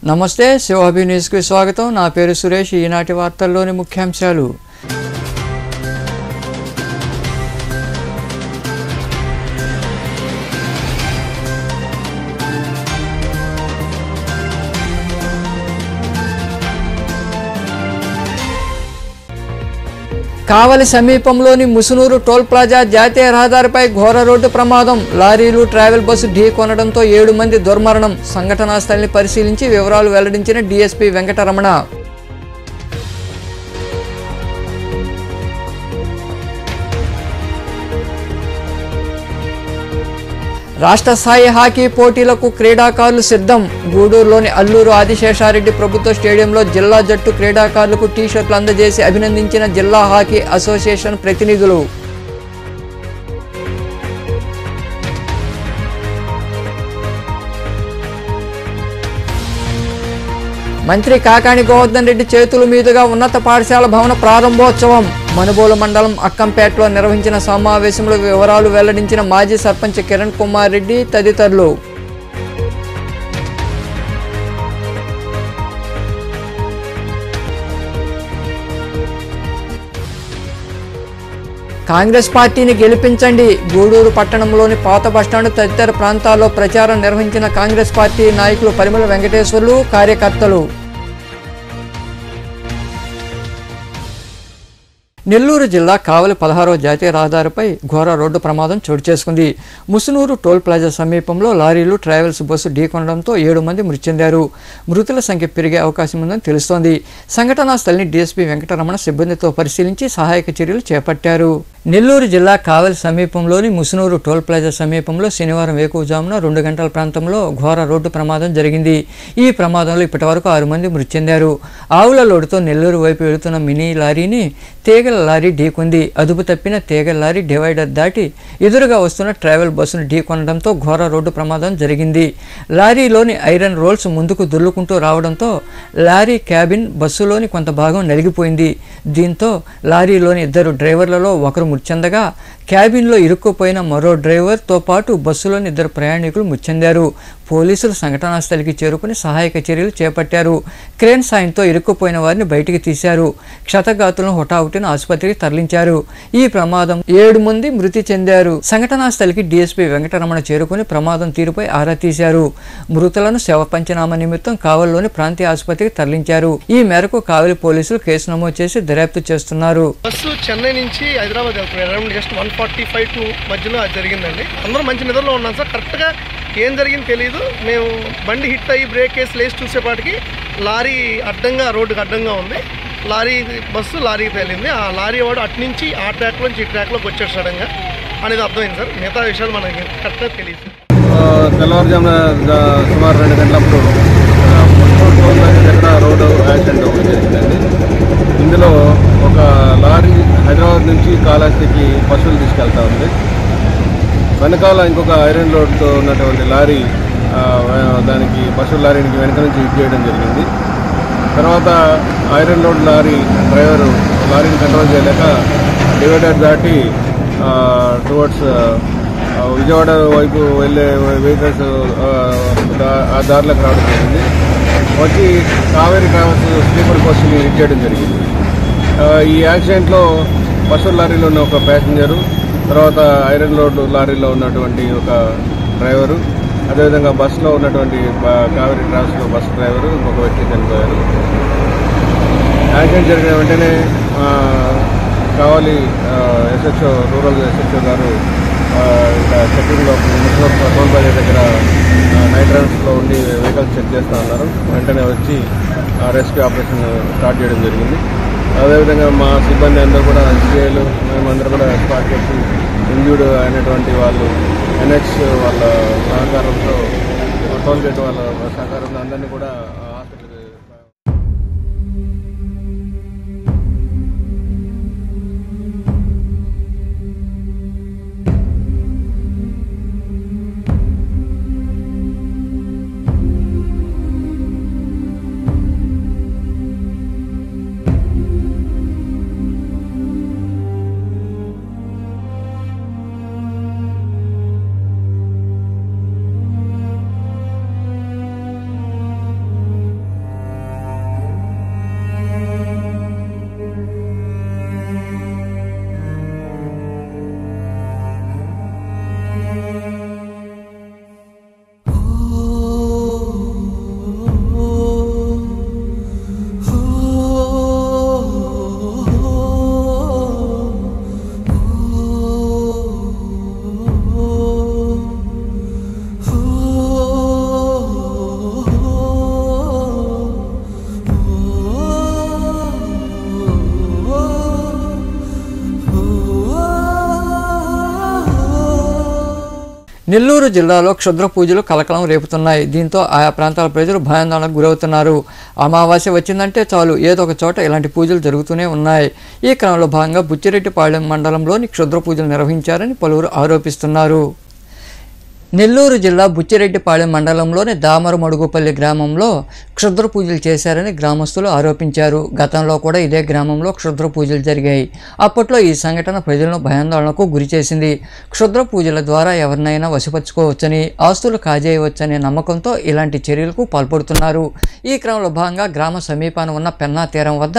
నమస్తే శివాభి న్యూస్కి స్వాగతం. నా పేరు సురేష్. ఈనాటి వార్తల్లోని ముఖ్యాంశాలు. కావలి సమీపంలోని ముసునూరు టోల్ ప్లాజా జాతీయ రహదారిపై ఘోర రోడ్డు ప్రమాదం. లారీలు ట్రావెల్ బస్సు ఢీకొనడంతో 7 మంది దుర్మరణం. సంఘటనా స్థలిని పరిశీలించి వివరాలు వెల్లడించిన డీఎస్పీ వెంకటరమణ. రాష్ట్ర స్థాయి హాకీ పోటీలకు క్రీడాకారులు సిద్ధం. గూడూరులోని అల్లూరు ఆదిశేషారెడ్డి ప్రభుత్వ స్టేడియంలో జిల్లా జట్టు క్రీడాకారులకు టీ-షర్ట్లు అందజేసి అభినందించిన జిల్లా హాకీ అసోసియేషన్ ప్రతినిధులు. మంత్రి కాకాణి గోవర్ధన్ రెడ్డి చేతుల మీదుగా ఉన్నత పాఠశాల భవన ప్రారంభోత్సవం. మనుబోలు మండలం అక్కంపేటలో నిర్వహించిన సమావేశంలో వివరాలు వెల్లడించిన మాజీ సర్పంచ్ కిరణ్ కుమార్ రెడ్డి తదితరులు. కాంగ్రెస్ పార్టీని గెలిపించండి. గూడూరు పట్టణంలోని పాత బస్టాండ్ తదితర ప్రాంతాల్లో ప్రచారం నిర్వహించిన కాంగ్రెస్ పార్టీ నాయకులు పరిమళ వెంకటేశ్వర్లు, కార్యకర్తలు. నెల్లూరు జిల్లా కావలి 16వ జాతీయ రహదారిపై ఘోర రోడ్డు ప్రమాదం చోటు చేసుకుంది. ముసునూరు టోల్ ప్లాజా సమీపంలో లారీలు ట్రావెల్స్ బస్సు ఢీకొనడంతో 7 మంది మృతి చెందారు. మృతుల సంఖ్య పెరిగే అవకాశం ఉందని తెలుస్తోంది. సంఘటనా స్థలిని డీఎస్పీ వెంకటరమణ సిబ్బందితో పరిశీలించి సహాయక చర్యలు చేపట్టారు. నెల్లూరు జిల్లా కావలి సమీపంలోని ముసునూరు టోల్ ప్లాజా సమీపంలో శనివారం వేకువజామున 2 గంటల ప్రాంతంలో ఘోర రోడ్డు ప్రమాదం జరిగింది. ఈ ప్రమాదంలో ఇప్పటివరకు 6 మంది మృతి చెందారు. ఆవుల లోడుతో నెల్లూరు వైపు వెళుతున్న మినీ లారీని తీగల లారీ ఢీకొంది. అదుపు తప్పిన తీగల లారీ డివైడర్ దాటి ఎదురుగా వస్తున్న ట్రావెల్ బస్సును ఢీకొనడంతో ఘోర రోడ్డు ప్రమాదం జరిగింది. లారీలోని ఐరన్ రోల్స్ ముందుకు దుల్లుకుంటూ రావడంతో లారీ క్యాబిన్ బస్సులోని కొంత భాగం నలిగిపోయింది. దీంతో లారీలోని 2 డ్రైవర్లలో ఒకరు మృతి చెందగా క్యాబిన్లో ఇరుక్కుపోయిన మరో డ్రైవర్తో పాటు బస్సులోని 2 ప్రయాణికులు మృతి చెందారు. పోలీసులు సంఘటనా స్థలికి చేరుకుని సహాయక చర్యలు చేపట్టారు. క్రేన్ సాయంతో ఇరుక్కుపోయిన వారిని బయటికి తీశారు. క్షతగాతులను హుటాహుటిన ఆసుపత్రికి తరలించారు. ఈ ప్రమాదం 7 మంది మృతి చెందారు. సంఘటనా స్థలికి డీఎస్పీ వెంకటరమణ చేరుకుని ప్రమాదం తీరుపై ఆరా తీశారు. మృతులను శవ పంచనామా నిమిత్తం కావలిలోని ప్రాంతీయ ఆసుపత్రికి తరలించారు. ఈ మేరకు కావలి పోలీసులు కేసు నమోదు చేసి దర్యాప్తు చేస్తున్నారు. బస్సు చెన్నై నుంచి హైదరాబాద్ వెళ్తున్నాడు. జస్ట్ 145 మధ్యలో అది జరిగిందండి. అందరూ మంచి నిద్రలో ఉన్నాం సార్. కరెక్ట్గా ఏం జరిగింది తెలియదు. మేము బండి హిట్ అయ్యి బ్రేక్ వేసి లేచి చూసేపాటికి లారీ అడ్డంగా, రోడ్డుకి అడ్డంగా ఉంది. లారీకి తేలింది. ఆ లారీ వాడు అటు నుంచి ఆ ట్రాక్ నుంచి ఈ ట్రాక్లోకి వచ్చాడు సడన్గా అనేది అర్థమైంది సార్. మిగతా విషయాలు మనకి కరెక్ట్గా తెలియదు. తెల్లవారుజామున సుమారు 2 గంటలప్పుడు దగ్గర రోడ్డు యాక్సిడెంట్ ఒకటి జరిగిందండి. ఇందులో ఒక లారీ హైదరాబాద్ నుంచి కాళహస్తికి పశువులు తీసుకెళ్తా ఉంది. వెనకాల ఇంకొక ఐరన్ లోడ్తో ఉన్నటువంటి లారీ దానికి పశువుల లారీకి వెనక నుంచి హిట్ చేయడం జరిగింది. తర్వాత ఐరన్ లోడ్ లారీ డ్రైవరు లారీని కంట్రోల్ చేయలేక డివైడర్ దాటి టువర్డ్స్ విజయవాడ వైపు వెళ్ళే వెహికల్స్ ఆ దారిలోకి రావడం జరిగింది. వచ్చి కావేరీ ట్రావెల్స్ స్లీపర్ బస్సుని హిట్ చేయడం జరిగింది. ఈ యాక్సిడెంట్లో పశువుల లారీలో ఉన్న ఒక ప్యాసింజరు, తర్వాత ఐరన్ లోడ్ లారీలో ఉన్నటువంటి ఒక డ్రైవరు, అదేవిధంగా బస్సులో ఉన్నటువంటి కావేరీ ట్రావెల్స్లో బస్సు డ్రైవరు ఇంకొక వ్యక్తి చనిపోయారు. యాక్సిడెంట్ జరిగిన వెంటనే కావలి ఎస్హెచ్ఓ, రూరల్ ఎస్హెచ్ఓ గారు చెక్కింగ్లో టోల్ ప్లాజా దగ్గర నైట్ రన్స్లో ఉండి వెహికల్స్ చెక్ చేస్తూ ఉన్నారు. వెంటనే వచ్చి రెస్క్యూ ఆపరేషన్ స్టార్ట్ చేయడం జరిగింది. అదేవిధంగా మా సిబ్బంది అందరూ కూడా సిఐలు మేమందరూ కూడా స్పాట్ చేసి ఇంజూర్డ్ అయినటువంటి వాళ్ళు ఎన్హెచ్ వాళ్ళ సహకారంతో, టోల్ గేట్ వాళ్ళ సహకారంతో అందరినీ కూడా హాస్పిటల్కి. నెల్లూరు జిల్లాలో క్షుద్ర పూజలు కలకలం రేపుతున్నాయి. దీంతో ఆయా ప్రాంతాల ప్రజలు భయాందోళనకు గురవుతున్నారు. అమావాస్య వచ్చిందంటే చాలు ఏదో ఒక చోట ఇలాంటి పూజలు జరుగుతూనే ఉన్నాయి. ఈ క్రమంలో భాగంగా బుచ్చిరెడ్డిపాళెం మండలంలోని క్షుద్ర పూజలు నిర్వహించారని పలువురు ఆరోపిస్తున్నారు. నెల్లూరు జిల్లా బుచ్చిరెడ్డిపాళెం మండలంలోని దామరమడుగుపల్లి గ్రామంలో క్షుద్ర పూజలు చేశారని గ్రామస్తులు ఆరోపించారు. గతంలో కూడా ఇదే గ్రామంలో క్షుద్ర పూజలు జరిగాయి. అప్పట్లో ఈ సంఘటన ప్రజలను భయాందోళనకు గురిచేసింది. క్షుద్ర పూజల ద్వారా ఎవరినైనా వశపరుచుకోవచ్చని, ఆస్తులు కాజేయవచ్చనే నమ్మకంతో ఇలాంటి చర్యలకు పాల్పడుతున్నారు. ఈ క్రమంలో భాగంగా గ్రామ సమీపాన ఉన్న పెన్నా తీరం వద్ద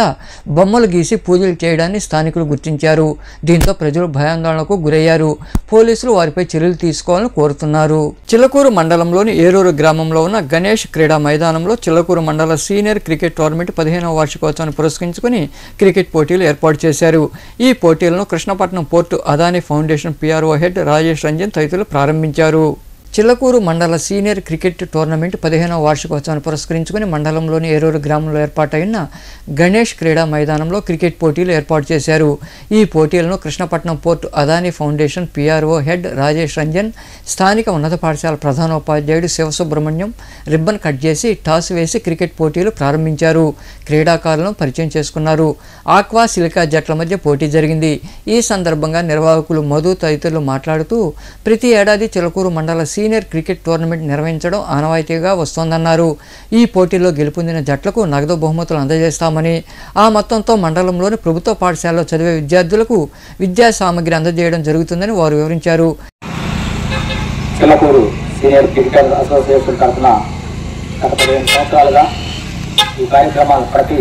బొమ్మలు గీసి పూజలు చేయడాన్ని స్థానికులు గుర్తించారు. దీంతో ప్రజలు భయాందోళనకు గురయ్యారు. పోలీసులు వారిపై చర్యలు తీసుకోవాలని కోరుతున్నారు. చిలకూరు మండలంలోని ఏరూరు గ్రామంలో ఉన్న గణేష్ క్రీడా మైదానంలో చిలకూరు మండల సీనియర్ క్రికెట్ టోర్నమెంట్ 15వ వార్షికోత్సవాన్ని పురస్కరించుకుని క్రికెట్ పోటీలు ఏర్పాటు చేశారు. ఈ పోటీలను Krishnapatnam port Adani foundation PRO head Rajesh Ranjan తదితరులు ప్రారంభించారు. చిలకూరు మండల సీనియర్ క్రికెట్ టోర్నమెంట్ 15వ వార్షికోత్సవాన్ని పురస్కరించుకుని మండలంలోని ఏరూరు గ్రామంలో ఏర్పాటైన గణేష్ క్రీడా మైదానంలో క్రికెట్ పోటీలు ఏర్పాటు చేశారు. ఈ పోటీలను Krishnapatnam port Adani foundation PRO head Rajesh Ranjan, స్థానిక ఉన్నత పాఠశాల ప్రధానోపాధ్యాయుడు శివసుబ్రహ్మణ్యం రిబ్బన్ కట్ చేసి టాస్ వేసి క్రికెట్ పోటీలు ప్రారంభించారు. క్రీడాకారులను పరిచయం చేసుకున్నారు. ఆక్వా సిలికా జట్ల మధ్య పోటీ జరిగింది. ఈ సందర్భంగా నిర్వాహకులు మధు తదితరులు మాట్లాడుతూ ప్రతి ఏడాది చిలకూరు మండల సీనియర్ క్రికెట్ టోర్నమెంట్ నిర్వహించడం ఆనవాయితీగా వస్తోందన్నారు. ఈ పోటీల్లో గెలుపొందిన జట్లకు నగదు బహుమతులు అందజేస్తామని, ఆ మొత్తంతో మండలంలోని ప్రభుత్వ పాఠశాలలో చదివే విద్యార్థులకు విద్యా సామగ్రి అందజేయడం జరుగుతుందని వారు వివరించారు. చిలకూరు సీనియర్ క్రికెట్ అసోసియేషన్ తరఫున గత 15 సంవత్సరాలుగా ఈ కార్యక్రమాలు ప్రతి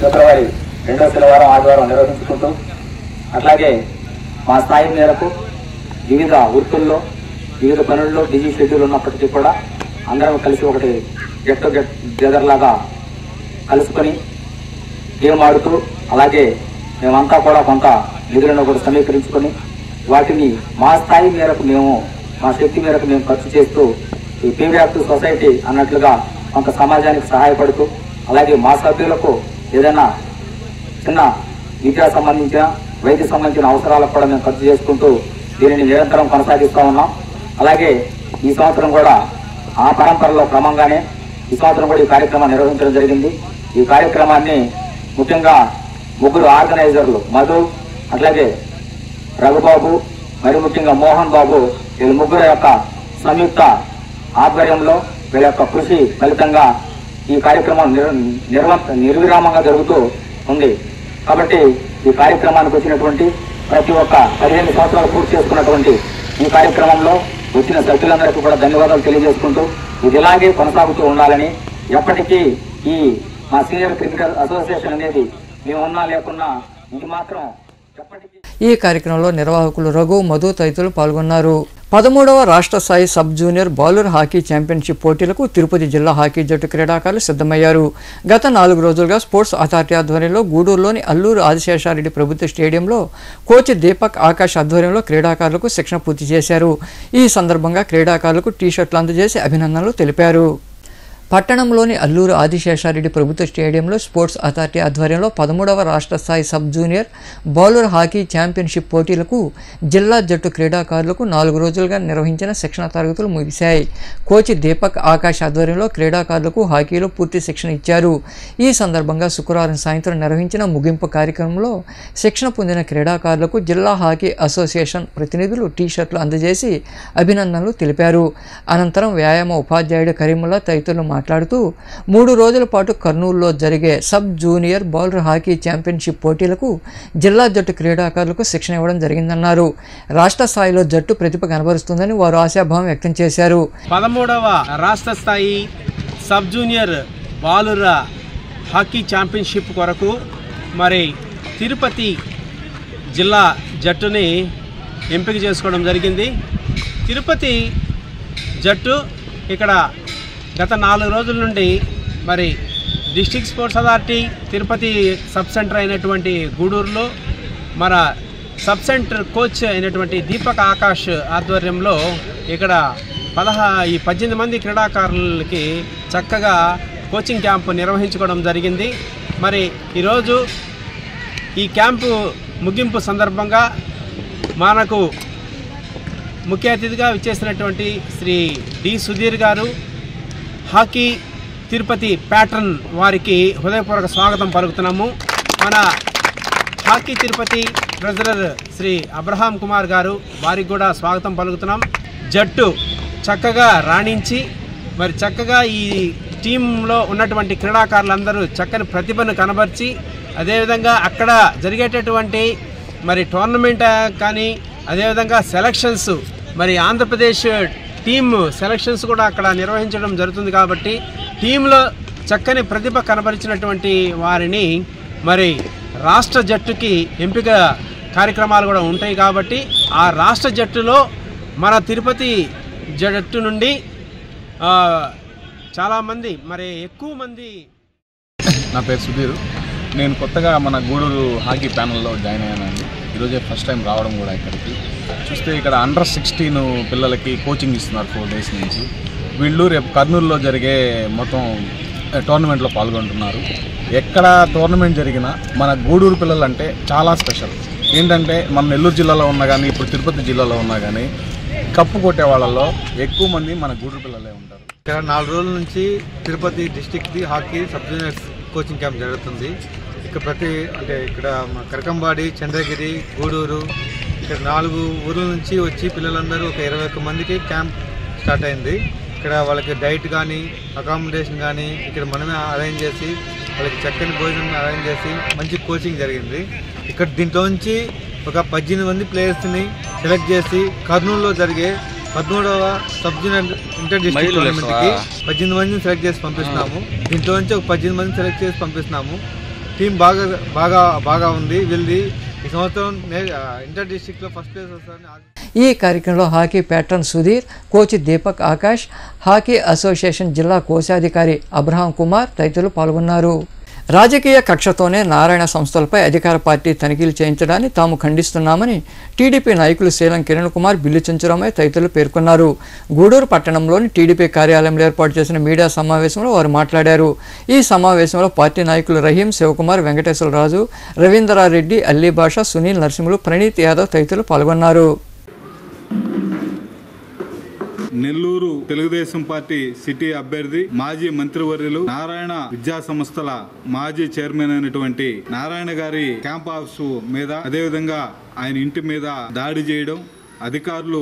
ఫిబ్రవరి 2వ శనివారం ఆదివారం నిర్వహించుకుంటూ, అట్లాగే మా స్థాయి మేరకు వివిధ వృత్తుల్లో వివిధ పనుల్లో బిజీ షెడ్యూల్ ఉన్నప్పటికీ కూడా అందరం కలిసి ఒకటి గెట్ టుగెదర్ లాగా కలుసుకొని గేమ్ ఆడుతూ, అలాగే మేమంతా కూడా కొంత నిధులను కూడా సమీకరించుకొని వాటిని మా స్థాయి మేరకు మా శక్తి మేరకు మేము ఖర్చు చేస్తూ ఈ పీవీఆర్ సొసైటీ అన్నట్లుగా కొంత సమాజానికి సహాయపడుతూ, అలాగే మా సభ్యులకు ఏదైనా చిన్న విద్యా సంబంధించిన వైద్య సంబంధించిన అవసరాలకు కూడా మేము ఖర్చు చేసుకుంటూ దీనిని నిరంతరం కొనసాగిస్తూ ఉన్నాం. అలాగే ఈ సంవత్సరం కూడా ఆ పరంపరలో క్రమంగానే ఈ సంవత్సరం కూడా ఈ కార్యక్రమాన్ని నిర్వహించడం జరిగింది. ఈ కార్యక్రమాన్ని ముఖ్యంగా ముగ్గురు ఆర్గనైజర్లు మధు, అట్లాగే రఘుబాబు, మరి ముఖ్యంగా మోహన్ బాబు, వీళ్ళ ముగ్గురు యొక్క సంయుక్త ఆధ్వర్యంలో వీళ్ళ యొక్క కృషి ఫలితంగా ఈ కార్యక్రమం నిర్విరామంగా జరుగుతూ ఉంది. కాబట్టి ఈ కార్యక్రమానికి వచ్చినటువంటి ప్రతి ఒక్క 15 సంవత్సరాలు పూర్తి చేసుకున్నటువంటి ఈ కార్యక్రమంలో వచ్చిన సభ్యులందరికీ కూడా ధన్యవాదాలు తెలియజేసుకుంటూ ఇది ఇలాగే కొనసాగుతూ ఉండాలని, ఎప్పటికీ ఈ మా సీనియర్ క్రికెట్ అసోసియేషన్ అనేది మేము ఉన్నా లేకున్నా ఇది మాత్రం ఎప్పటికీ. ఈ కార్యక్రమంలో నిర్వాహకులు రఘు, మధు తదితరులు పాల్గొన్నారు. 13వ రాష్ట్ర స్థాయి సబ్ జూనియర్ బాలుర్ హాకీ ఛాంపియన్షిప్ పోటీలకు తిరుపతి జిల్లా హాకీ జట్టు క్రీడాకారులు సిద్ధమయ్యారు. గత 4 రోజులుగా స్పోర్ట్స్ అథారిటీ ఆధ్వర్యంలో గూడూరులోని అల్లూరు ఆదిశేషారెడ్డి ప్రభుత్వ స్టేడియంలో కోచ్ దీపక్ ఆకాష్ ఆధ్వర్యంలో క్రీడాకారులకు శిక్షణ పూర్తి చేశారు. ఈ సందర్భంగా క్రీడాకారులకు టీషర్ట్లు అందజేసి అభినందనలు తెలిపారు. పట్టణంలోని అల్లూరు ఆదిశేషారెడ్డి ప్రభుత్వ స్టేడియంలో స్పోర్ట్స్ అథారిటీ ఆధ్వర్యంలో 13వ రాష్ట్ర స్థాయి sub junior bowler hockey championship పోటీలకు జిల్లా జట్టు క్రీడాకారులకు 4 రోజులుగా నిర్వహించిన శిక్షణ తరగతులు ముగిశాయి. కోచ్ దీపక్ ఆకాష్ ఆధ్వర్యంలో క్రీడాకారులకు హాకీలో పూర్తి శిక్షణ ఇచ్చారు. ఈ సందర్భంగా శుక్రవారం సాయంత్రం నిర్వహించిన ముగింపు కార్యక్రమంలో శిక్షణ పొందిన క్రీడాకారులకు జిల్లా హాకీ అసోసియేషన్ ప్రతినిధులు టీషర్ట్లు అందజేసి అభినందనలు తెలిపారు. అనంతరం వ్యాయామ ఉపాధ్యాయుడు కరీముల్లా తదితరులు మాట్లాడుతూ 3 రోజుల పాటు కర్నూలులో జరిగే sub junior bowler hockey championship పోటీలకు జిల్లా జట్టు క్రీడాకారులకు శిక్షణ ఇవ్వడం జరిగిందన్నారు. రాష్ట్ర స్థాయిలో జట్టు ప్రతిభ కనబరుస్తుందని వారు ఆశాభావం వ్యక్తం చేశారు. 13వ రాష్ట్ర స్థాయి sub junior bowler hockey championship కొరకు మరి తిరుపతి జిల్లా జట్టుని ఎంపిక చేసుకోవడం జరిగింది. తిరుపతి జట్టు ఇక్కడ గత 4 రోజుల నుండి మరి district sports authority Tirupati sub centre అయినటువంటి గూడూరులో మన సబ్ సెంటర్ కోచ్ అయినటువంటి దీపక్ ఆకాష్ ఆధ్వర్యంలో ఇక్కడ 18 మంది క్రీడాకారులకి చక్కగా కోచింగ్ క్యాంపు నిర్వహించుకోవడం జరిగింది. మరి ఈరోజు ఈ క్యాంపు ముగింపు సందర్భంగా మనకు ముఖ్య అతిథిగా విచ్చేసినటువంటి శ్రీ డి సుధీర్ గారు, హాకీ తిరుపతి ప్యాట్రన్ వారికి హృదయపూర్వక స్వాగతం పలుకుతున్నాము. మన hockey Tirupati treasurer Shri Abraham Kumar గారు, వారికి కూడా స్వాగతం పలుకుతున్నాం. జట్టు చక్కగా రాణించి మరి చక్కగా ఈ టీంలో ఉన్నటువంటి క్రీడాకారులందరూ చక్కని ప్రతిభను కనబర్చి అదేవిధంగా అక్కడ జరిగేటటువంటి మరి టోర్నమెంట్ కానీ అదేవిధంగా సెలక్షన్స్ మరి ఆంధ్రప్రదేశ్ టీమ్ సెలక్షన్స్ కూడా అక్కడ నిర్వహించడం జరుగుతుంది. కాబట్టి టీంలో చక్కని ప్రతిభ కనబరిచినటువంటి వారిని మరి రాష్ట్ర జట్టుకి ఎంపిక కార్యక్రమాలు కూడా ఉంటాయి. కాబట్టి ఆ రాష్ట్ర జట్టులో మన తిరుపతి జట్టు నుండి చాలామంది మరి ఎక్కువ మంది. నా పేరు సుధీర్. నేను కొత్తగా మన గూడూరు హాకీ ప్యానల్లో జాయిన్ అయ్యానండి. ఈరోజే ఫస్ట్ టైం రావడం కూడా ఇక్కడికి. చూస్తే ఇక్కడ అండర్ 16 పిల్లలకి కోచింగ్ ఇస్తున్నారు 4 days నుంచి. వీళ్ళు రేపు కర్నూలులో జరిగే మొత్తం టోర్నమెంట్లో పాల్గొంటున్నారు. ఎక్కడ టోర్నమెంట్ జరిగినా మన గూడూరు పిల్లలు అంటే చాలా స్పెషల్. ఏంటంటే మన నెల్లూరు జిల్లాలో ఉన్నా కానీ ఇప్పుడు తిరుపతి జిల్లాలో ఉన్నా కానీ కప్పు కొట్టే వాళ్ళల్లో ఎక్కువ మంది మన గూడూరు పిల్లలే ఉంటారు. ఇక్కడ 4 రోజుల నుంచి తిరుపతి డిస్టిక్ది hockey sub juniors coaching camp జరుగుతుంది. ఇక్కడ ఇక్కడ కరకంబాడి, చంద్రగిరి, గూడూరు ఇక్కడ 4 ఊర్ల నుంచి వచ్చి పిల్లలందరూ ఒక 21 మందికి క్యాంప్ స్టార్ట్ అయింది. ఇక్కడ వాళ్ళకి డైట్ కానీ అకామిడేషన్ కానీ ఇక్కడ మనమే అరేంజ్ చేసి వాళ్ళకి చక్కని భోజనం అరేంజ్ చేసి మంచి కోచింగ్ జరిగింది. ఇక్కడ దీంట్లోంచి ఒక 18 మంది ప్లేయర్స్ని సెలెక్ట్ చేసి కర్నూలులో జరిగే 13వ సబ్ జూనియర్ ఇంటర్ డిస్ట్రిక్ట్ టోర్నమెంట్కి 18 మందిని సెలెక్ట్ చేసి పంపిస్తున్నాము. దీంట్లో నుంచి ఒక 18 మందిని సెలెక్ట్ చేసి పంపిస్తున్నాము. టీం బాగా ఉంది. వీళ్ళది ఈ సంవత్సరం ఇంటర్ డిస్ట్రిక్ట్లో ఫస్ట్ ప్లేస్ వస్తారని. ఈ కార్యక్రమంలో hockey pattern Sudheer, coach Deepak Akash, hockey association జిల్లా కోశాధికారి అబ్రహాం కుమార్ తదితరులు పాల్గొన్నారు. రాజకీయ కక్షతోనే నారాయణ సంస్థలపై అధికార పార్టీ తనిఖీలు చేయించడాన్ని తాము ఖండిస్తున్నామని టీడీపీ నాయకులు శీలం కిరణ్ కుమార్, బిల్లు చెంచురామయ్య తదితరులు పేర్కొన్నారు. గూడూరు పట్టణంలోని టీడీపీ కార్యాలయంలో ఏర్పాటు చేసిన మీడియా సమావేశంలో వారు మాట్లాడారు. ఈ సమావేశంలో పార్టీ నాయకులు రహీం, శివకుమార్, వెంకటేశ్వరరాజు, రవీంద్రారెడ్డి, అల్లీ బాషా, సునీల్ నరసింహులు, ప్రణీత్ యాదవ్ తదితరులు పాల్గొన్నారు. నెల్లూరు తెలుగుదేశం పార్టీ సిటీ అభ్యర్థి మాజీ మంత్రివర్యులు నారాయణ విద్యా సంస్థల మాజీ చైర్మన్ అయినటువంటి నారాయణ గారి క్యాంప్ ఆఫీసు మీద అదేవిధంగా ఆయన ఇంటి మీద దాడి చేయడం, అధికారులు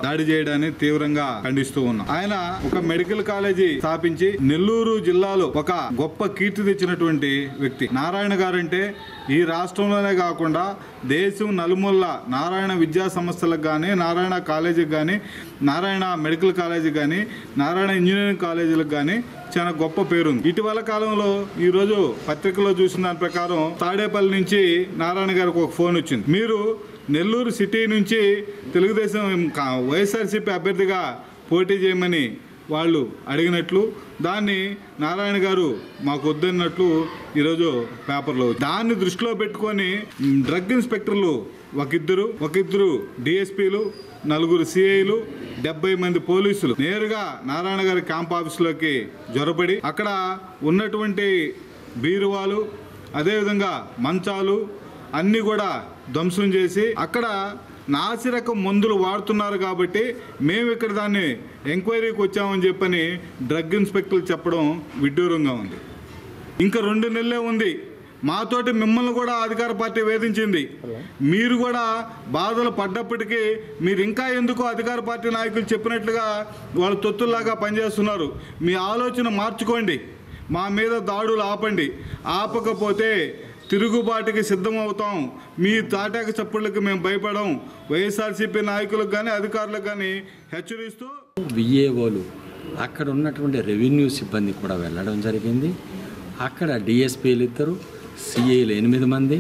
దాడి చేయడాన్ని తీవ్రంగా ఖండిస్తూ ఉన్నాం. ఆయన ఒక మెడికల్ కాలేజీ స్థాపించి నెల్లూరు జిల్లాలో ఒక గొప్ప కీర్తి తెచ్చినటువంటి వ్యక్తి. నారాయణ గారంటే ఈ రాష్ట్రంలోనే కాకుండా దేశం నలుమూల నారాయణ విద్యా సంస్థలకు కానీ, నారాయణ కాలేజీకి కానీ, నారాయణ మెడికల్ కాలేజీకి కానీ, నారాయణ ఇంజనీరింగ్ కాలేజీలకు కానీ చాలా గొప్ప పేరుంది. ఇటీవల కాలంలో ఈరోజు పత్రికలో చూసిన దాని ప్రకారం తాడేపల్లి నుంచి నారాయణ గారికి ఒక ఫోన్ వచ్చింది. మీరు నెల్లూరు సిటీ నుంచి తెలుగుదేశం వైఎస్ఆర్సీపీ అభ్యర్థిగా పోటీ చేయమని వాళ్ళు అడిగినట్లు, దాన్ని నారాయణ గారు మాకు వద్దన్నట్లు ఈరోజు పేపర్లో. దాన్ని దృష్టిలో పెట్టుకొని డ్రగ్ ఇన్స్పెక్టర్లు ఒకిద్దరు డిఎస్పీలు, 4 సిఐలు, 70 మంది పోలీసులు నేరుగా నారాయణ గారి క్యాంప్ ఆఫీసులోకి జొరబడి అక్కడ ఉన్నటువంటి బీరువాలు అదేవిధంగా మంచాలు అన్నీ కూడా ధ్వంసం చేసి అక్కడ నాసిరకం మందులు వాడుతున్నారు కాబట్టి మేము ఇక్కడ దాన్ని ఎంక్వైరీకి వచ్చామని చెప్పని డ్రగ్ ఇన్స్పెక్టర్లు చెప్పడం విడ్డూరంగా ఉంది. ఇంకా 2 నెలలే ఉంది. మాతోటి మిమ్మల్ని కూడా అధికార పార్టీ వేధించింది. మీరు కూడా బాధలు పడ్డప్పటికీ మీరు ఇంకా ఎందుకో అధికార పార్టీ నాయకులు చెప్పినట్లుగా వాళ్ళు తొత్తుల్లాగా పనిచేస్తున్నారు. మీ ఆలోచన మార్చుకోండి. మా మీద దాడులు ఆపండి. ఆపకపోతే తిరుగుబాటుకి సిద్ధమవుతాం. మీ తాటాక చప్పుళ్ళకి మేము భయపడం. వైఎస్ఆర్సీపీ నాయకులకు కానీ అధికారులకు కానీ హెచ్చరిస్తూ విఏఓలు అక్కడ ఉన్నటువంటి రెవెన్యూ సిబ్బంది కూడా వెళ్ళడం జరిగింది. అక్కడ డిఎస్పీలు 2, సిఐలు 8 మంది,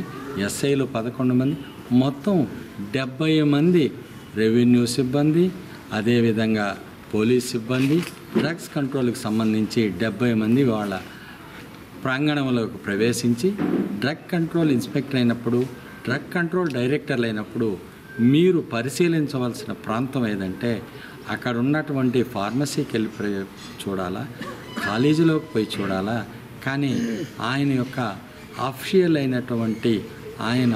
ఎస్ఐలు 11 మంది, మొత్తం 70 మంది రెవెన్యూ సిబ్బంది, అదేవిధంగా పోలీస్ సిబ్బంది, డ్రగ్స్ కంట్రోల్కి సంబంధించి 70 మంది వాళ్ళ ప్రాంగణంలోకి ప్రవేశించి డ్రగ్ కంట్రోల్ ఇన్స్పెక్టర్ అయినప్పుడు, డ్రగ్ కంట్రోల్ డైరెక్టర్లు అయినప్పుడు మీరు పరిశీలించవలసిన ప్రాంతం ఏదంటే అక్కడ ఉన్నటువంటి ఫార్మసీకి వెళ్ళి చూడాలా, కాలేజీలోకి పోయి చూడాలా. కానీ ఆయన యొక్క అఫీషియల్ అయినటువంటి ఆయన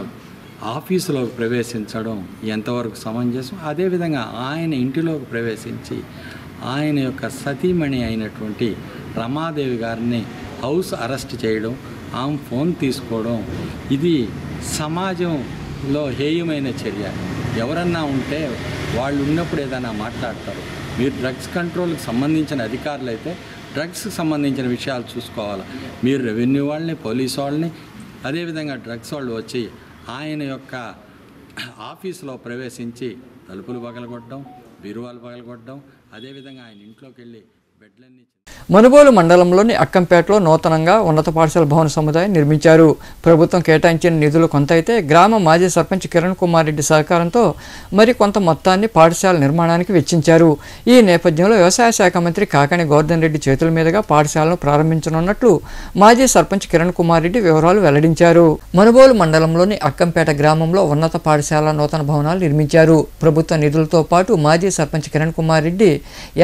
ఆఫీసులోకి ప్రవేశించడం ఎంతవరకు సమంజసం? అదేవిధంగా ఆయన ఇంటిలోకి ప్రవేశించి ఆయన యొక్క సతీమణి అయినటువంటి రమాదేవి గారిని హౌస్ అరెస్ట్ చేయడం, ఆమె ఫోన్ తీసుకోవడం, ఇది సమాజంలో హేయమైన చర్య. ఎవరన్నా ఉంటే వాళ్ళు ఉన్నప్పుడు ఏదైనా మాట్లాడతారు. మీరు డ్రగ్స్ కంట్రోల్కి సంబంధించిన అధికారులు అయితే డ్రగ్స్కి సంబంధించిన విషయాలు చూసుకోవాలి. మీరు రెవెన్యూ వాళ్ళని, పోలీసు వాళ్ళని, అదేవిధంగా డ్రగ్స్ వాళ్ళు వచ్చి ఆయన యొక్క ఆఫీసులో ప్రవేశించి తలుపులు పగలగొట్టడం, బీరువాలు పగలగొట్టడం, అదేవిధంగా ఆయన ఇంట్లోకి వెళ్ళి బెడ్లన్నీ. మనుబోలు మండలంలోని అక్కంపేటలో నూతనంగా ఉన్నత పాఠశాల భవన సముదాయం నిర్మించారు. ప్రభుత్వం కేటాయించిన నిధులు కొంత అయితే గ్రామ మాజీ సర్పంచ్ కిరణ్ కుమార్ రెడ్డి సహకారంతో మరికొంత మొత్తాన్ని పాఠశాల నిర్మాణానికి వెచ్చించారు. ఈ నేపథ్యంలో వ్యవసాయ శాఖ మంత్రి కాకాని గోవర్ధన్ రెడ్డి చేతుల మీదుగా పాఠశాలను ప్రారంభించనున్నట్లు మాజీ సర్పంచ్ కిరణ్ కుమార్ రెడ్డి వివరాలు వెల్లడించారు. మనుబోలు మండలంలోని అక్కంపేట గ్రామంలో ఉన్నత పాఠశాల నూతన భవనాలు నిర్మించారు. ప్రభుత్వ నిధులతో పాటు మాజీ సర్పంచ్ కిరణ్ కుమార్ రెడ్డి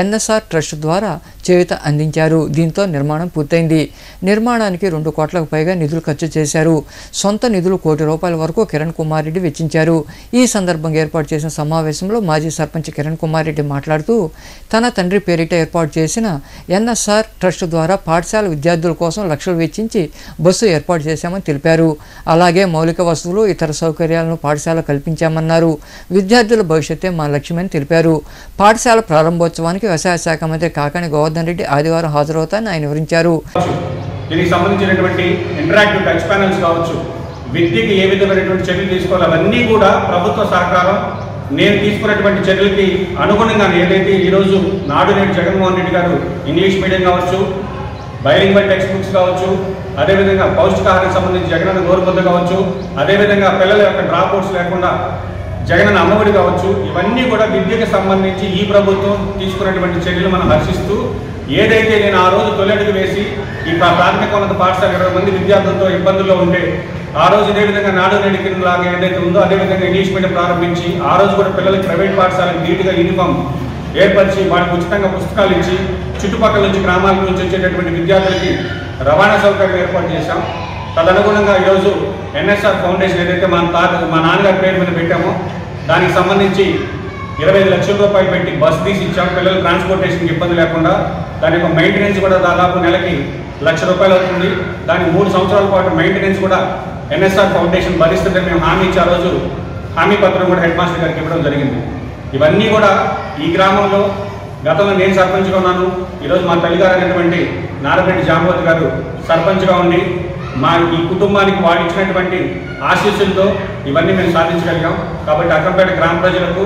ఎన్ఎస్ఆర్ ట్రస్ట్ ద్వారా చేయూత అందించారు. దీంతో నిర్మాణం పూర్తయింది. నిర్మాణానికి 2 కోట్లకు పైగా నిధులు ఖర్చు చేశారు. సొంత నిధులు ₹1 కోటి వరకు కిరణ్ కుమార్ రెడ్డి వెచ్చించారు. ఈ సందర్భంగా ఏర్పాటు చేసిన సమావేశంలో మాజీ సర్పంచ్ కిరణ్ కుమార్ రెడ్డి మాట్లాడుతూ తన తండ్రి పేరిట ఏర్పాటు చేసిన ఎన్ఎస్ఆర్ ట్రస్ట్ ద్వారా పాఠశాల విద్యార్థుల కోసం లక్షలు వెచ్చించి బస్సు ఏర్పాటు చేశామని తెలిపారు. అలాగే మౌలిక వసతులు, ఇతర సౌకర్యాలను పాఠశాల కల్పించామన్నారు. విద్యార్థుల భవిష్యత్తే మా లక్ష్యమని తెలిపారు. పాఠశాల ప్రారంభోత్సవానికి వ్యవసాయ శాఖ మంత్రి కాకాని గోవర్ధన్ రెడ్డి ఆదివారం హాజరవుతారని ఆయన వివరించారు. దీనికి సంబంధించినటువంటి ఇంటరాక్టివ్ టచ్ ప్యానల్స్ కావచ్చు, విద్యకి ఏ విధమైనటువంటి చర్యలు తీసుకోవాలి, అవన్నీ కూడా ప్రభుత్వ సహకారం, నేను తీసుకున్నటువంటి చర్యలకి అనుగుణంగా ఏదైతే ఈరోజు నాడు నేడు జగన్మోహన్ రెడ్డి గారు ఇంగ్లీష్ మీడియం కావచ్చు, బైలింగ్వల్ టెక్స్ట్ బుక్స్ కావచ్చు, అదేవిధంగా పౌష్టికాహారానికి సంబంధించి జగనన్న గోరుముద్ద కావచ్చు, అదేవిధంగా పిల్లల యొక్క డ్రాప్ అవుట్స్ లేకుండా జగనన్న అమ్మఒడి కావచ్చు, ఇవన్నీ కూడా విద్యకు సంబంధించి ఈ ప్రభుత్వం తీసుకున్నటువంటి చర్యలు మనం హర్షిస్తూ, ఏదైతే నేను ఆ రోజు తొలడుగు వేసి ఈ ప్రాథమిక ఉన్నత పాఠశాల 20 మంది విద్యార్థులతో ఇబ్బందుల్లో ఉంటే ఆ రోజు ఇదే విధంగా నాడు నేడు కింద లాగా ఏదైతే ఉందో అదేవిధంగా ఇంగ్లీష్ మీడియం ప్రారంభించి ఆ రోజు కూడా పిల్లలకి ప్రైవేట్ పాఠశాలకు నీట్గా యూనిఫామ్ ఏర్పరిచి వాళ్ళకి ఉచితంగా పుస్తకాలు ఇచ్చి చుట్టుపక్కల నుంచి గ్రామాల నుంచి వచ్చేటటువంటి విద్యార్థులకి రవాణా సౌకర్యం ఏర్పాటు చేశాం. తదనుగుణంగా ఈరోజు ఎన్ఎస్ఆర్ ఫౌండేషన్ ఏదైతే మా నాన్నగారి పేరు మీద పెట్టామో దానికి సంబంధించి 25 లక్షల రూపాయలు పెట్టి బస్సు తీసి ఇచ్చాం. పిల్లలు ట్రాన్స్పోర్టేషన్కి ఇబ్బంది లేకుండా. దాని యొక్క మెయింటెనెన్స్ కూడా దాదాపు నెలకి ₹1,00,000 అవుతుంది. దానికి 3 సంవత్సరాల పాటు మెయింటెనెన్స్ కూడా ఎన్ఎస్ఆర్ ఫౌండేషన్ భరిస్తుంటే మేము హామీ ఇచ్చే ఆ రోజు హామీ పత్రం కూడా హెడ్ మాస్టర్ గారికి ఇవ్వడం జరిగింది. ఇవన్నీ కూడా ఈ గ్రామంలో గతంలో నేను సర్పంచ్గా ఉన్నాను. ఈరోజు మా తల్లిగారు అయినటువంటి నారాయణరెడ్డి జాంబవతి గారు సర్పంచ్గా ఉండి మా ఈ కుటుంబానికి వాళ్ళు ఇచ్చినటువంటి ఆశీస్సులతో ఇవన్నీ మేము సాధించగలిగాం. కాబట్టి అక్కంపేట గ్రామ ప్రజలకు,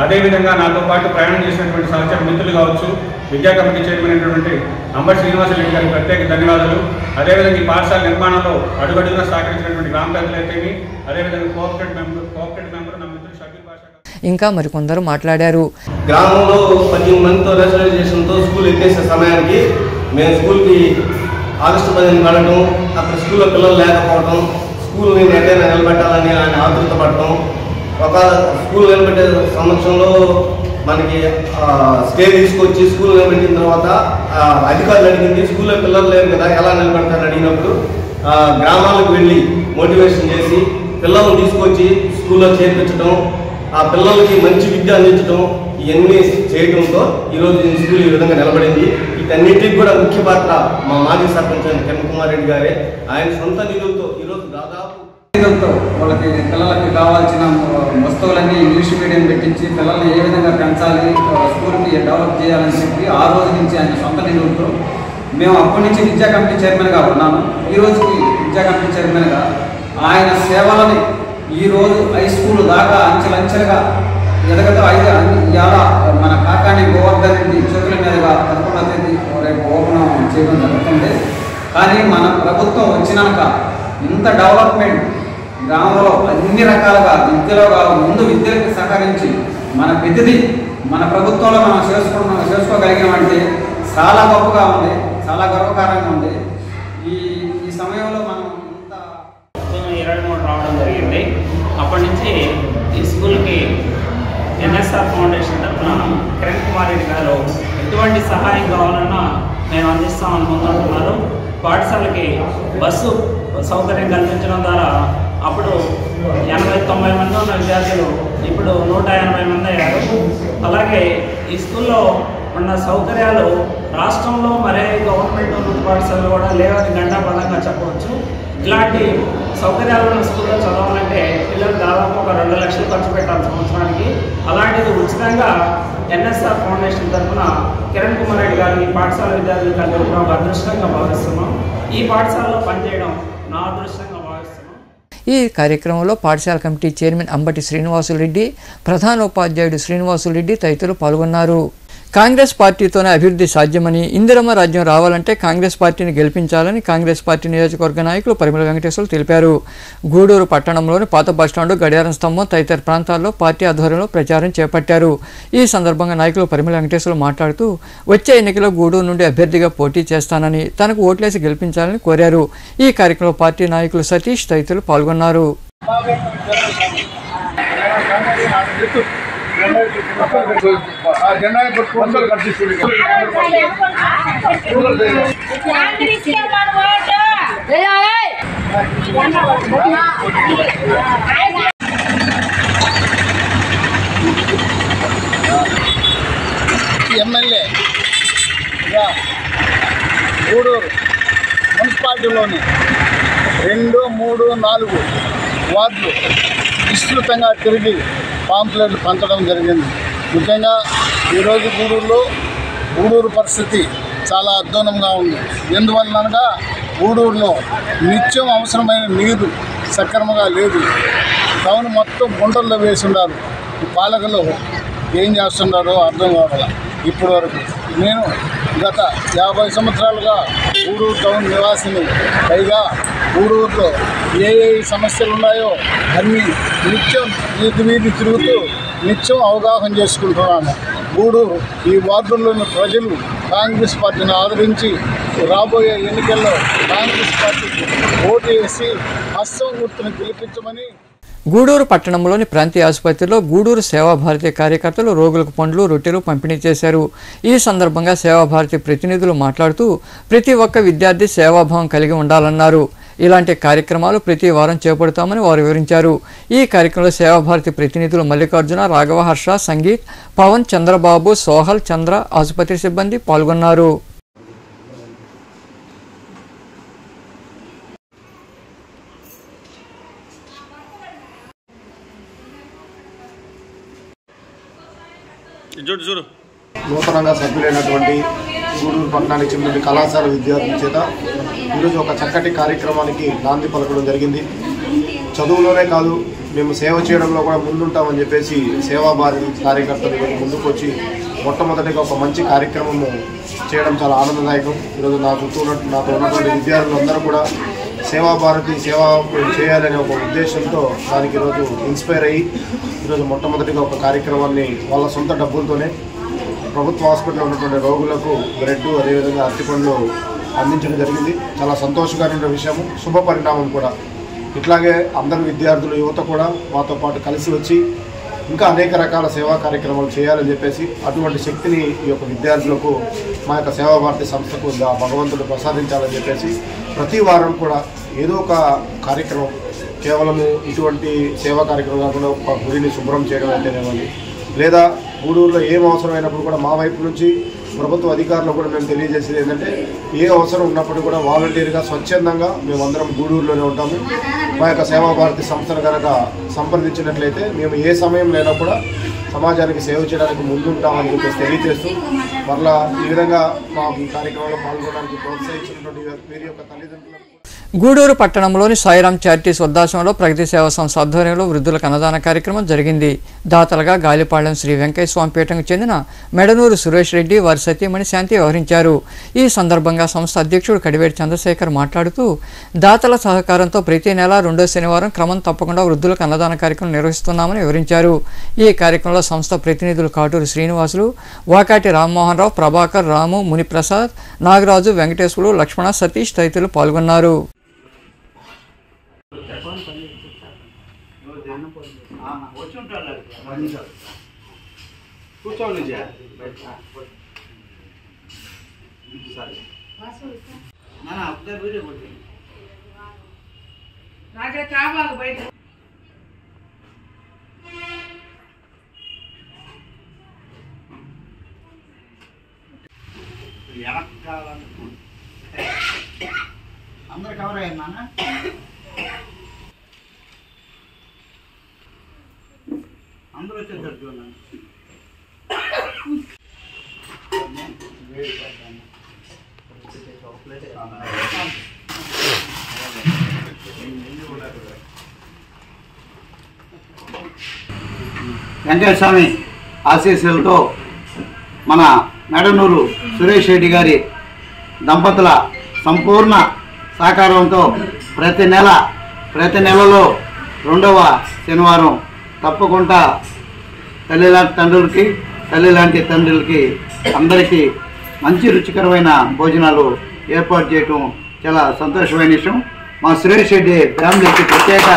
అదేవిధంగా నాతో పాటు ప్రయాణం చేసినటువంటి సహచర మిత్రులు కావచ్చు, విద్యా కమిటీ చైర్మన్ అయినటువంటి అంబటి శ్రీనివాసరెడ్డి గారికి ప్రత్యేక ధన్యవాదాలు. అదేవిధంగా ఈ పాఠశాల నిర్మాణంలో అడుగడుగునా సహకరించినటువంటి గ్రామ పెద్దలైతేమి, అదేవిధంగా కోఆపరేటివ్ మెంబర్ నా మిత్రుడు షకీల్ బాషా ఇంకా మరికొందరు మాట్లాడారు. గ్రామంలో 18 మందితో రిజర్వేషన్తో స్కూల్ ఎక్కేసే సమయానికి మేము స్కూల్కి ఆగస్టు 15 వెళ్ళడం, అక్కడ స్కూల్లో పిల్లలు లేకపోవడం, స్కూల్ని ఎక్కడైనా నిలబెట్టాలని ఆయన ఆతృత పడటం, ఒక స్కూల్ నిలబెట్టే సమక్షంలో మనకి స్టే తీసుకొచ్చి స్కూల్ నిలబెట్టిన తర్వాత అధికారులు అడిగింది స్కూల్లో పిల్లలు లేరు కదా ఎలా నిలబెడతారని అడిగినప్పుడు గ్రామాలకు వెళ్ళి మోటివేషన్ చేసి పిల్లలను తీసుకొచ్చి స్కూల్లో చేర్పించడం, ఆ పిల్లలకి మంచి విద్య అందించడం, ఇవన్నీ చేయడంతో ఈరోజు ఈ స్కూల్ ఈ విధంగా నిలబడింది. వీటన్నిటికి కూడా ముఖ్య పాత్ర మా మాజీ సర్పంచ్ కిరణ్ కుమార్ రెడ్డి గారే. ఆయన సొంత నిధులతో ఈరోజు దాదాపు వాళ్ళకి పిల్లలకి కావాల్సిన వస్తువులన్నీ ఇంగ్లీష్ మీడియం పెట్టించి పిల్లల్ని ఏ విధంగా పెంచాలి, స్కూల్కి డెవలప్ చేయాలని చెప్పి ఆ రోజు నుంచి ఆయన సొంత నిధులతో మేము అప్పటి నుంచి విద్యా కమిటీ చైర్మన్గా ఉన్నాను. ఈ రోజుకి విద్యా కమిటీ చైర్మన్గా ఆయన సేవలని ఈరోజు హై స్కూల్ దాకా అంచెలంచెలుగా ఎదగతో ఇవాళ మన కాకాని గోవర్ధన్ రెడ్డి చేతుల మీదుగా 11వ తేదీ రేపు ఓపెన్ చేయడం జరుగుతుంది. కానీ మన ప్రభుత్వం వచ్చినాక ఇంత డెవలప్మెంట్ గ్రామంలో అన్ని రకాలుగా విద్యలో ముందు విద్యలకు సహకరించి మన ప్రతిదీ మన ప్రభుత్వంలో మనం చేసుకోగలిగామంటే చాలా గొప్పగా ఉంది, చాలా గర్వకారంగా ఉంది. ఈ సమయంలో మనం 23 రావడం జరిగింది. అప్పటి నుంచి ఈ స్కూల్కి ఎన్ఎస్ఆర్ ఫౌండేషన్ తరఫున కిరణ్ కుమార్ రెడ్డి గారు ఎటువంటి సహాయం కావాలన్నా మేము అందిస్తామని ముందుంటున్నారు. పాఠశాలకి బస్సు సౌకర్యం కల్పించడం ద్వారా అప్పుడు 80-90 మంది ఉన్న విద్యార్థులు ఇప్పుడు 180 మంది అయ్యారు. అలాగే ఈ స్కూల్లో ఉన్న సౌకర్యాలు రాష్ట్రంలో మరే గవర్నమెంట్ ఉన్నత పాఠశాలలు కూడా లేవని గంటాపదంగా చెప్పవచ్చు. ఇలాంటి సౌకర్యాలు ఉన్న స్కూల్లో చదవాలంటే పిల్లలు దాదాపు ఒక 2 లక్షలు ఖర్చు పెట్టాలి సంవత్సరానికి. అలాంటిది ఉచితంగా ఎన్ఎస్ఆర్ ఫౌండేషన్ తరఫున కిరణ్ కుమార్ రెడ్డి గారు ఈ పాఠశాల విద్యార్థులకు అందించడం ఒక అదృష్టంగా భావిస్తున్నాం. ఈ పాఠశాలలో పనిచేయడం నా అదృష్టంగా భావిస్తున్నాం. ఈ కార్యక్రమంలో పాఠశాల కమిటీ చైర్మన్ అంబటి శ్రీనివాసులరెడ్డి, ప్రధానోపాధ్యాయుడు శ్రీనివాసులరెడ్డి తదితరులు పాల్గొన్నారు. కాంగ్రెస్ పార్టీతోనే అభివృద్ధి సాధ్యమని, ఇందిరమ్మ రాజ్యం రావాలంటే కాంగ్రెస్ పార్టీని గెలిపించాలని కాంగ్రెస్ పార్టీ నియోజకవర్గ నాయకులు పరిమళ వెంకటేశ్వర్లు తెలిపారు. గూడూరు పట్టణంలోని పాత బస్టాండు, గడియారం స్తంభం తదితర ప్రాంతాల్లో పార్టీ ఆధ్వర్యంలో ప్రచారం చేపట్టారు. ఈ సందర్భంగా నాయకులు పరిమళ వెంకటేశ్వర్లు మాట్లాడుతూ వచ్చే ఎన్నికల్లో గూడూరు నుండి అభ్యర్థిగా పోటీ చేస్తానని, తనకు ఓట్లేసి గెలిపించాలని కోరారు. ఈ కార్యక్రమంలో పార్టీ నాయకులు సతీష్ తదితరులు పాల్గొన్నారు. ఎమ్మెల్యే గూడూరు మున్సిపాలిటీలోని 2, 3, 4 వార్డులు విస్తృతంగా తిరిగి పాంప్లెట్లు పంచడం జరిగింది. ముఖ్యంగా ఈరోజు గూడూరు పరిస్థితి చాలా అధ్వానంగా ఉంది. ఎందువల్లనగా గూడూరులో నిత్యం అవసరమైన నీరు సక్రమంగా లేదు. టౌన్ మొత్తం గుంటల్లో వేసి ఉన్నారు. ఈ పాలకులు ఏం చేస్తున్నారో అర్థం కావాల. ఇప్పటి వరకు నేను గత 50 సంవత్సరాలుగా గూడూరు టౌన్ నివాసిని. పైగా గూడూరులో ఏ సమస్యలు ఉన్నాయో అన్నీ నిత్యం వీధి తిరుగుతూ నిత్యం అవగాహన చేసుకుంటున్నాను. గూడూరు ఈ వార్డుల్లోని ప్రజలు కాంగ్రెస్ పార్టీని ఆదరించి రాబోయే ఎన్నికల్లో కాంగ్రెస్ పార్టీకి ఓటు వేసి హస్తం గుర్తును గెలిపించమని. గూడూరు పట్టణంలోని ప్రాంతీయ ఆసుపత్రిలో గూడూరు సేవాభారతి కార్యకర్తలు రోగులకు పండ్లు, రొట్టెలు పంపిణీ చేశారు. ఈ సందర్భంగా సేవాభారతి ప్రతినిధులు మాట్లాడుతూ ప్రతి ఒక్క విద్యార్థి సేవాభావం కలిగి ఉండాలన్నారు. ఇలాంటి కార్యక్రమాలు ప్రతి వారం చేపడతామని వారు వివరించారు. ఈ కార్యక్రమంలో సేవాభారతి ప్రతినిధులు మల్లికార్జున, రాఘవ, హర్ష, సంగీత్, పవన్, చంద్రబాబు, సోహల్, చంద్ర, ఆసుపత్రి సిబ్బంది పాల్గొన్నారు. నూతనంగా సభ్యులైనటువంటి గూడూరు పట్టణానికి చెందిన కళాశాల విద్యార్థుల చేత ఈరోజు ఒక చక్కటి కార్యక్రమానికి నాంది పలకడం జరిగింది. చదువులోనే కాదు, మేము సేవ చేయడంలో కూడా ముందుంటామని చెప్పేసి సేవాభారతి కార్యకర్తలు ముందుకు వచ్చి మొట్టమొదటిగా ఒక మంచి కార్యక్రమము చేయడం చాలా ఆనందదాయకం. ఈరోజు నాతో ఉన్నటువంటి విద్యార్థులందరూ కూడా సేవాభారతి సేవ చేయాలనే ఒక ఉద్దేశంతో దానికి ఈరోజు ఇన్స్పైర్ అయ్యి ఈరోజు మొట్టమొదటిగా ఒక కార్యక్రమాన్ని వాళ్ళ సొంత డబ్బులతోనే ప్రభుత్వ హాస్పిటల్లో ఉన్నటువంటి రోగులకు బ్రెడ్, అదేవిధంగా అరటిపండ్లు అందించడం జరిగింది. చాలా సంతోషకరమైన విషయము, శుభ పరిణామం కూడా. ఇట్లాగే అందరు విద్యార్థులు, యువత కూడా మాతో పాటు కలిసి వచ్చి ఇంకా అనేక రకాల సేవా కార్యక్రమాలు చేయాలని చెప్పేసి అటువంటి శక్తిని ఈ యొక్క విద్యార్థులకు మా యొక్క సేవాభారతి సంస్థకు భగవంతుడు ప్రసాదించాలని చెప్పేసి ప్రతి వారం కూడా ఏదో ఒక కార్యక్రమం, కేవలము ఇటువంటి సేవా కార్యక్రమం కాకుండా ఒక గుడిని శుభ్రం చేయడం అంటేనేమని, లేదా గూడూరులో ఏం అవసరమైనప్పుడు కూడా మా వైపు నుంచి ప్రభుత్వ అధికారులు కూడా మేము తెలియజేసేది ఏంటంటే ఏ అవసరం ఉన్నప్పుడు కూడా వాలంటీర్గా స్వచ్ఛందంగా మేమందరం గూడూరులోనే ఉంటాము. మా యొక్క సేవాభారతి సంస్థను కనుక సంప్రదించినట్లయితే మేము ఏ సమయం లేనా కూడా సమాజానికి సేవ చేయడానికి ముందుంటామని చెప్పేసి తెలియజేస్తూ మరలా ఈ విధంగా మాకు ఈ కార్యక్రమంలో పాల్గొనడానికి ప్రోత్సహించినటువంటి వీరి యొక్క తల్లిదండ్రులకు. గూడూరు పట్టణంలోని సాయిరాం చారిటీస్ వృద్ధాశ్రమంలో ప్రగతి సేవా సంస్థ ఆధ్వర్యంలో వృద్ధులకు అన్నదాన కార్యక్రమం జరిగింది. దాతలుగా గాలిపాళ్యం శ్రీ వెంకయ్య స్వామి పీఠంకు చెందిన మెడనూరు సురేష్ రెడ్డి, వారి సతీమణి శాంతి వ్యవహరించారు. ఈ సందర్భంగా సంస్థ అధ్యక్షుడు కడివేటి చంద్రశేఖర్ మాట్లాడుతూ దాతల సహకారంతో ప్రతి నెల 2వ శనివారం క్రమం తప్పకుండా వృద్ధులకు అన్నదాన కార్యక్రమం నిర్వహిస్తున్నామని వివరించారు. ఈ కార్యక్రమంలో సంస్థ ప్రతినిధులు కాటూరు శ్రీనివాసులు, వాకాటి రామ్మోహన్ రావు, ప్రభాకర్, రాము, మునిప్రసాద్, నాగరాజు, వెంకటేశ్వరుడు, లక్ష్మణ, సతీష్ తదితరులు పాల్గొన్నారు. అందరు కవర్ అయ్యారు నాన్న. అందరూ వచ్చేసారు చూడండి. వెంకటేశ్వర స్వామి ఆశీస్సులతో మన మెడనూరు సురేష్ రెడ్డి గారి దంపతుల సంపూర్ణ సహకారంతో ప్రతి నెలలో 2వ శనివారం తప్పకుండా తల్లి లాంటి తండ్రులకి అందరికీ మంచి రుచికరమైన భోజనాలు ఏర్పాటు చేయటం చాలా సంతోషమైన విషయం. మా సురేష్ రెడ్డి ఫ్యామిలీకి ప్రత్యేక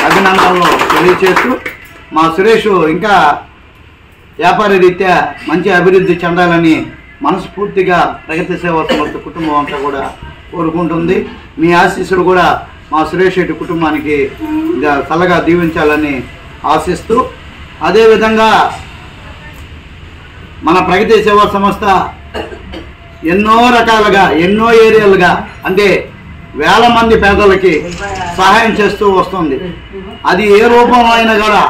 అభినందనలు తెలియజేస్తూ మా సురేష్ ఇంకా వ్యాపార రీత్యా మంచి అభివృద్ధి చెందాలని మనస్ఫూర్తిగా ప్రగతి సేవా సంస్థ కుటుంబం అంతా కూడా కోరుకుంటుంది. మీ ఆశీస్సులు కూడా మా సురేష్ రెడ్డి కుటుంబానికి చల్లగా దీవించాలని ఆశిస్తూ, అదేవిధంగా మన ప్రగతి సేవా సంస్థ ఎన్నో రకాలుగా ఎన్నో ఏరియాలుగా అంటే వేల మంది పేదలకి సహాయం చేస్తూ వస్తుంది. అది ఏ రూపంలో అయినా కూడా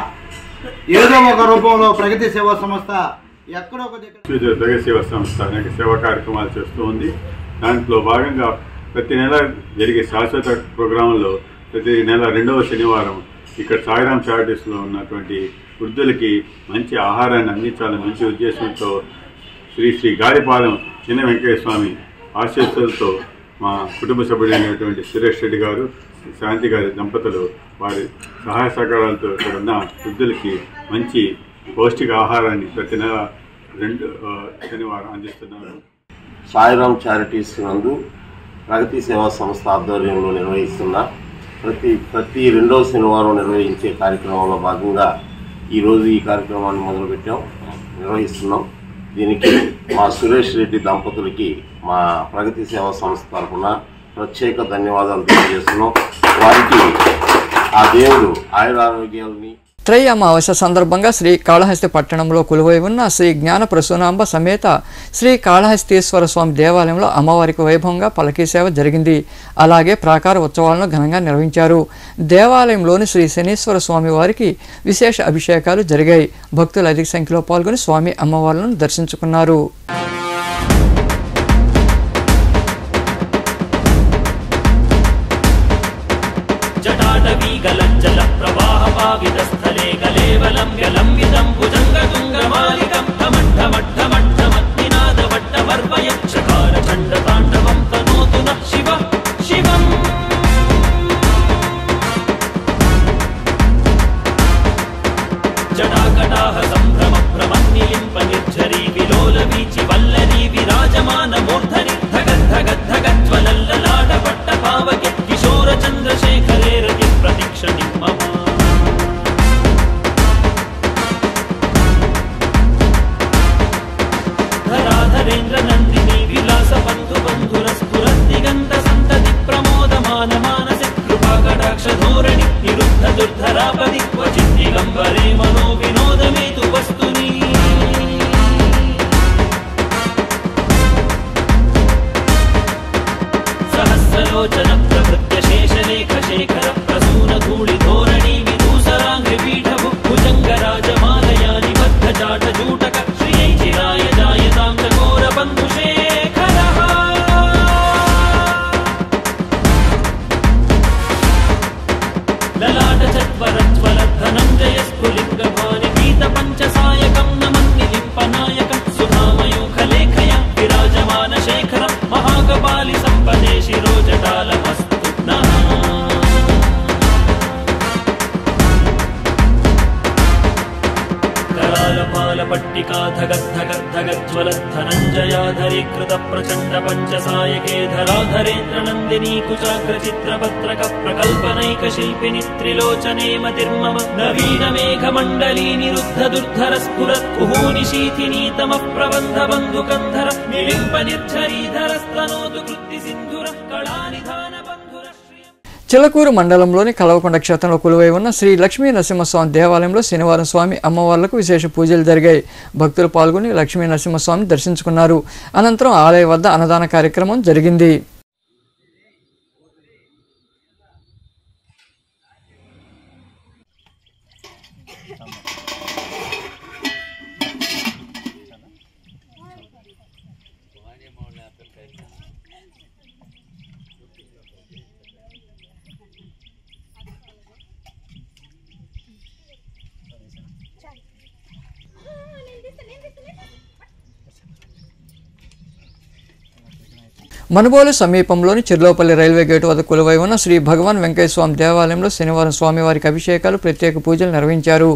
ఏదో ఒక రూపంలో ప్రగతి సేవా సంస్థ ఎక్కడో ఒక దగ్గర ప్రగతి సేవా సంస్థ అనేక సేవా కార్యక్రమాలు చేస్తూ ఉంది. దాంట్లో భాగంగా ప్రతి నెల జరిగే శాశ్వత ప్రోగ్రాంలో ప్రతి నెల 2వ శనివారం ఇక్కడ సాయిరాం చారిటీస్లో ఉన్నటువంటి వృద్ధులకి మంచి ఆహారాన్ని అందించాలని మంచి ఉద్దేశంతో శ్రీ గారిపాలెం చిన్న వెంకటేశ్వర స్వామి ఆశీస్సులతో మా కుటుంబ సభ్యుడైనటువంటి సురేష్ రెడ్డి గారు, శాంతి గారి దంపతులు వారి సహాయ సహకారాలతో ఇక్కడ ఉన్న వృద్ధులకి మంచి పౌష్టిక ఆహారాన్ని ప్రతి నెల 2వ శనివారం అందిస్తున్నారు. సాయిరాం చారిటీస్ నందు ప్రగతి సేవా సంస్థ ఆధ్వర్యంలో నిర్వహిస్తున్న ప్రతి 2వ శనివారం నిర్వహించే కార్యక్రమంలో భాగంగా ఈరోజు ఈ కార్యక్రమాన్ని నిర్వహిస్తున్నాం. దీనికి మా సురేష్ రెడ్డి దంపతులకి మా ప్రగతి సేవా సంస్థ తరఫున ప్రత్యేక ధన్యవాదాలు తెలియజేస్తున్నాం. వారికి ఆ దేవుడు ఆయురారోగ్యాలని. త్రయ అమావాస్య సందర్భంగా శ్రీ కాళహస్తి పట్టణంలో కొలువై ఉన్న శ్రీ జ్ఞాన ప్రసూనాంబ సమేత శ్రీ కాళహస్తీశ్వర స్వామి దేవాలయంలో అమ్మవారికి వైభవంగా పల్లకీ సేవ జరిగింది. అలాగే ప్రాకార ఉత్సవాలను ఘనంగా నిర్వహించారు. దేవాలయంలోని శ్రీ శనీశ్వర స్వామి వారికి విశేష అభిషేకాలు జరిగాయి. భక్తులు అధిక సంఖ్యలో పాల్గొని స్వామి అమ్మవార్లను దర్శించుకున్నారు. చిలకూరు మండలంలోని కలవకొండ క్షేత్రంలో కొలువై ఉన్న శ్రీ లక్ష్మీ నరసింహస్వామి దేవాలయంలో శనివారం స్వామి అమ్మవార్లకు విశేష పూజలు జరిగాయి. భక్తులు పాల్గొని లక్ష్మీ నరసింహస్వామిని దర్శించుకున్నారు. అనంతరం ఆలయ వద్ద అన్నదాన కార్యక్రమం జరిగింది. మనుబోలు సమీపంలోని చిర్లోపల్లి రైల్వే గేటు వద్ద కొలువై ఉన్న శ్రీ భగవాన్ వెంకయ్య స్వామి దేవాలయంలో శనివారం స్వామివారికి అభిషేకాలు, ప్రత్యేక పూజలు నిర్వహించారు.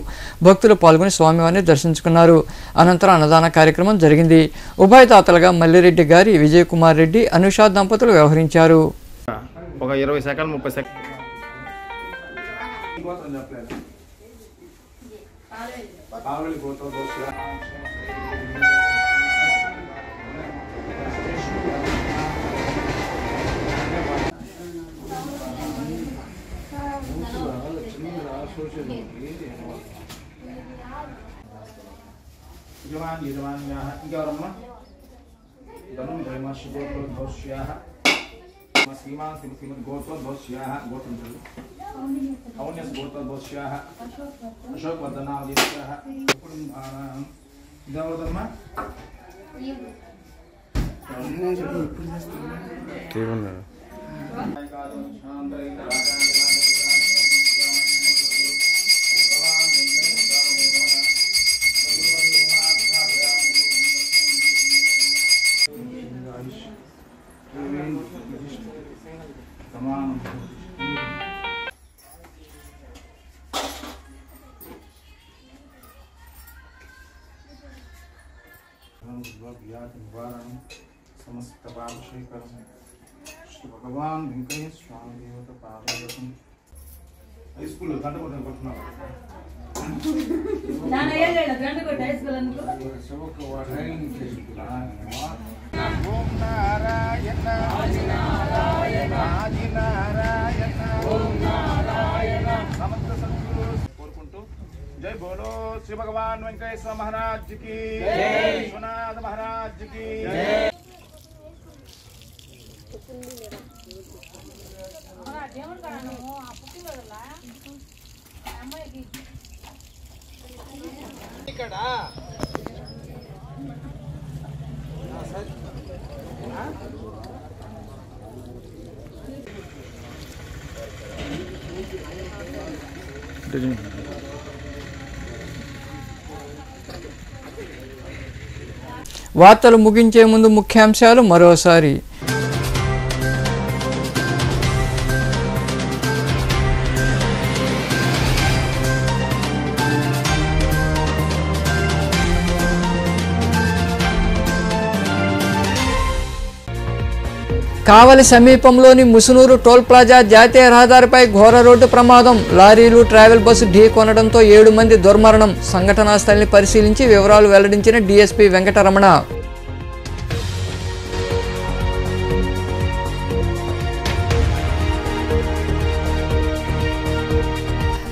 భక్తులు పాల్గొని స్వామివారిని దర్శించుకున్నారు. అనంతరం అన్నదాన కార్యక్రమం జరిగింది. ఉభయదాతలుగా మల్లిరెడ్డి గారి విజయ్ కుమార్ రెడ్డి, అనుషా దంపతులు వ్యవహరించారు. ఒక 20 సెకండ్లు 30 సెకండ్లు ఇంకెవరమ్మా ధనం ధైమాష గోత్రోద్భవస్యాః శ్రీమాన్ శ్రీమద్ గోత్రోద్భవస్యాః గోత్రం ఔన్యస్ గోత్రోద్భవస్యాః అశోక్ వర్ధనామదేశ్యాః ఇదవదమ్మా ఏమన్నారు సమస్త పాపశేఖరం శ్రీ భగవాన్ వెంకయ్య స్వామి దేవత పాదం హై స్కూల్లో దండ కొట్టుకున్నాం. ఓం నారాయణ కోరుకుంటూ జై బోలో శ్రీ భగవాన్ వెంకయ్య స్వామి మహారాజ్ కి విశ్వనాథ మహారాజ్ కి ఇక్కడ వార్తలు ముగించే ముందు ముఖ్యాంశాలు మరోసారి. కావలి సమీపంలోని ముసునూరు టోల్ ప్లాజా జాతీయ రహదారిపై ఘోర రోడ్డు ప్రమాదం. లారీలు, ట్రావెల్ బస్సు ఢీకొనడంతో 7 మంది దుర్మరణం. సంఘటనా స్థలిని పరిశీలించి వివరాలు వెల్లడించిన డీఎస్పీ వెంకటరమణ.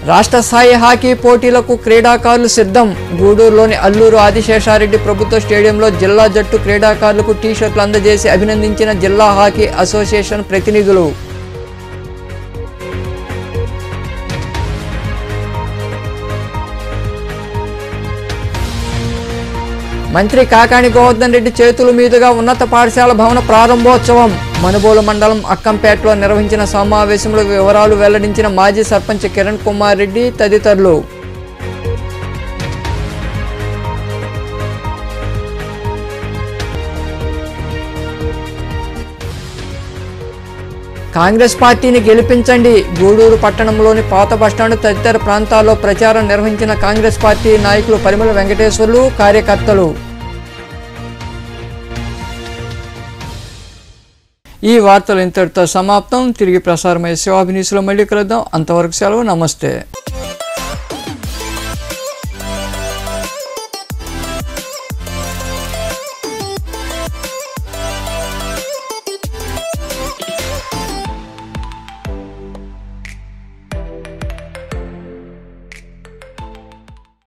రాష్ట్ర స్థాయి హాకీ పోటీలకు క్రీడాకారులు సిద్ధం. గూడూరులోని అల్లూరు ఆదిశేషారెడ్డి ప్రభుత్వ స్టేడియంలో జిల్లా జట్టు క్రీడాకారులకు టీషర్ట్లు అందజేసి అభినందించిన జిల్లా హాకీ అసోసియేషన్ ప్రతినిధులు. మంత్రి కాకాణి గోవర్ధన్ రెడ్డి చేతుల మీదుగా ఉన్నత పాఠశాల భవన ప్రారంభోత్సవం. మనుబోలు మండలం అక్కంపేటలో నిర్వహించిన సమావేశంలో వివరాలు వెల్లడించిన మాజీ సర్పంచ్ కిరణ్ కుమార్ రెడ్డి తదితరులు. కాంగ్రెస్ పార్టీని గెలిపించండి. గూడూరు పట్టణంలోని పాత బస్టాండ్ తదితర ప్రాంతాల్లో ప్రచారం నిర్వహించిన కాంగ్రెస్ పార్టీ నాయకులు పరిమళ వెంకటేశ్వర్లు, కార్యకర్తలు. ఈ వార్తలు ఇంతటితో సమాప్తం. తిరిగి ప్రసారమయ్యే శివాభినీసులో మళ్ళీ కలుద్దాం. అంతవరకు సెలవు. నమస్తే.